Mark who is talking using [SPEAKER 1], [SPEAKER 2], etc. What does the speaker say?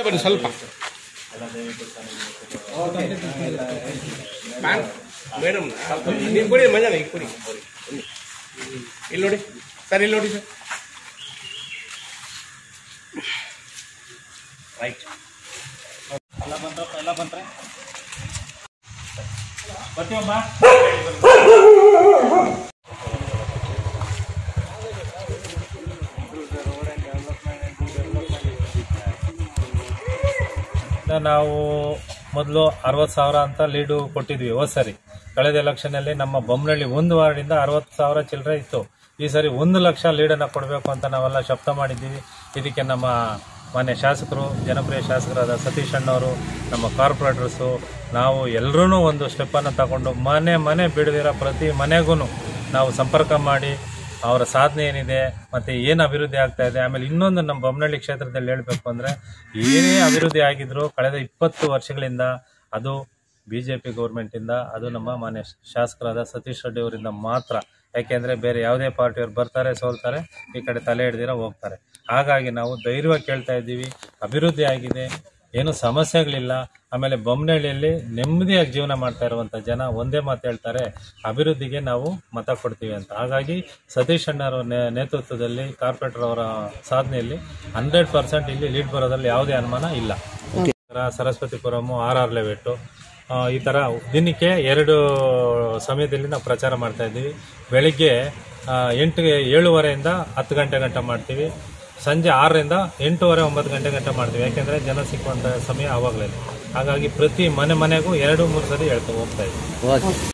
[SPEAKER 1] ಬನ್ನಿ ಸ್ವಲ್ಪ ಮೇಡಮ್ ನೀವು ಕೊಡಿ ಮಜಾ ಈಗ ಕೊಡಿ ಇಲ್ಲಿ ನೋಡಿ ಸರ್ ಇಲ್ಲಿ ನೋಡಿ ಸರ್ ರೈಟ್ ಎಲ್ಲ ಬಂದ್ರೆ ಬರ್ತೀವಮ್ಮ
[SPEAKER 2] ನಾವು ಮೊದಲು 60,000 ಅಂತ ಲೀಡು ಕೊಟ್ಟಿದ್ವಿ ಹೋದ ಸರಿ. ಕಳೆದ ಎಲೆಕ್ಷನಲ್ಲಿ ನಮ್ಮ ಬೊಮ್ಮನಹಳ್ಳಿ 1 ವಾರ್ಡಿಂದ 60,000 ಚಿಲ್ಲರೆ ಇತ್ತು. ಈ ಸರಿ 1 ಲಕ್ಷ ಲೀಡನ್ನು ಕೊಡಬೇಕು ಅಂತ ನಾವೆಲ್ಲ ಶಬ್ದ ಮಾಡಿದ್ದೀವಿ. ಇದಕ್ಕೆ ನಮ್ಮ ಮಾನ್ಯ ಶಾಸಕರು, ಜನಪ್ರಿಯ ಶಾಸಕರಾದ ಸತೀಶ್ ಅಣ್ಣವರು, ನಮ್ಮ ಕಾರ್ಪೊರೇಟರ್ಸು, ನಾವು ಎಲ್ಲರೂ ಒಂದು ಸ್ಟೆಪ್ಪನ್ನು ತಗೊಂಡು ಮನೆ ಬಿಡದಿರೋ ಪ್ರತಿ ಮನೆಗೂ ನಾವು ಸಂಪರ್ಕ ಮಾಡಿ ಅವರ ಸಾಧನೆ ಏನಿದೆ ಮತ್ತು ಏನು ಅಭಿವೃದ್ಧಿ ಆಗ್ತಾ ಇದೆ. ಆಮೇಲೆ ಇನ್ನೊಂದು ನಮ್ಮ ಬೊಮ್ಮನಹಳ್ಳಿ ಕ್ಷೇತ್ರದಲ್ಲಿ ಹೇಳಬೇಕು ಅಂದರೆ, ಏನೇ ಅಭಿವೃದ್ಧಿ ಆಗಿದ್ರು ಕಳೆದ 20 ವರ್ಷಗಳಿಂದ ಅದು BJP ಗೌರ್ಮೆಂಟಿಂದ, ಅದು ನಮ್ಮ ಮಾನ್ಯ ಶಾಸಕರಾದ ಸತೀಶ್ ರೆಡ್ಡಿ ಅವರಿಂದ ಮಾತ್ರ. ಯಾಕೆಂದರೆ ಬೇರೆ ಯಾವುದೇ ಪಾರ್ಟಿಯವರು ಬರ್ತಾರೆ, ಸೋಲ್ತಾರೆ, ಈ ಕಡೆ ತಲೆ ಹಿಡ್ದಿರ ಹೋಗ್ತಾರೆ. ಹಾಗಾಗಿ ನಾವು ಧೈರ್ಯವಾಗಿ ಕೇಳ್ತಾ ಇದ್ದೀವಿ, ಅಭಿವೃದ್ಧಿ ಆಗಿದೆ, ಏನು ಸಮಸ್ಯೆಗಳಿಲ್ಲ. ಆಮೇಲೆ ಬೊಮ್ಮನಹಳ್ಳಿಯಲ್ಲಿ ನೆಮ್ಮದಿಯಾಗಿ ಜೀವನ ಮಾಡ್ತಾ ಇರುವಂಥ ಜನ ಒಂದೇ ಮಾತು ಹೇಳ್ತಾರೆ, ಅಭಿವೃದ್ಧಿಗೆ ನಾವು ಮತ ಕೊಡ್ತೀವಿ ಅಂತ. ಹಾಗಾಗಿ ಸತೀಶ್ ಅಣ್ಣರ ನೇತೃತ್ವದಲ್ಲಿ ಕಾರ್ಪೊರೇಟರ್ ಅವರ ಸಾಧನೆಯಲ್ಲಿ 100% ಇಲ್ಲಿ ಲೀಡ್ ಬರೋದ್ರಲ್ಲಿ ಯಾವುದೇ ಅನುಮಾನ ಇಲ್ಲ. ಸರಸ್ವತಿಪುರಮು RR ಲೆವೆಟ್ಟು ಈ ಥರ ದಿನಕ್ಕೆ 2 ಸಮಯದಲ್ಲಿ ನಾವು ಪ್ರಚಾರ ಮಾಡ್ತಾ ಇದ್ದೀವಿ. ಬೆಳಿಗ್ಗೆ 7:30 10 ಗಂಟೆ ಗಂಟ ಮಾಡ್ತೀವಿ. ಸಂಜೆ 6ರಿಂದ 8:30 9 ಗಂಟೆ ಗಂಟ ಮಾಡ್ತೀವಿ. ಯಾಕೆಂದರೆ ಜನ ಸಿಕ್ಕುವಂಥ ಸಮಯ ಆವಾಗಲೇ. ಹಾಗಾಗಿ ಪ್ರತಿ ಮನೆಗೂ 2-3 ಸರಿ ಹೇಳ್ತಾ ಹೋಗ್ತಾ ಇದ್ದೀವಿ.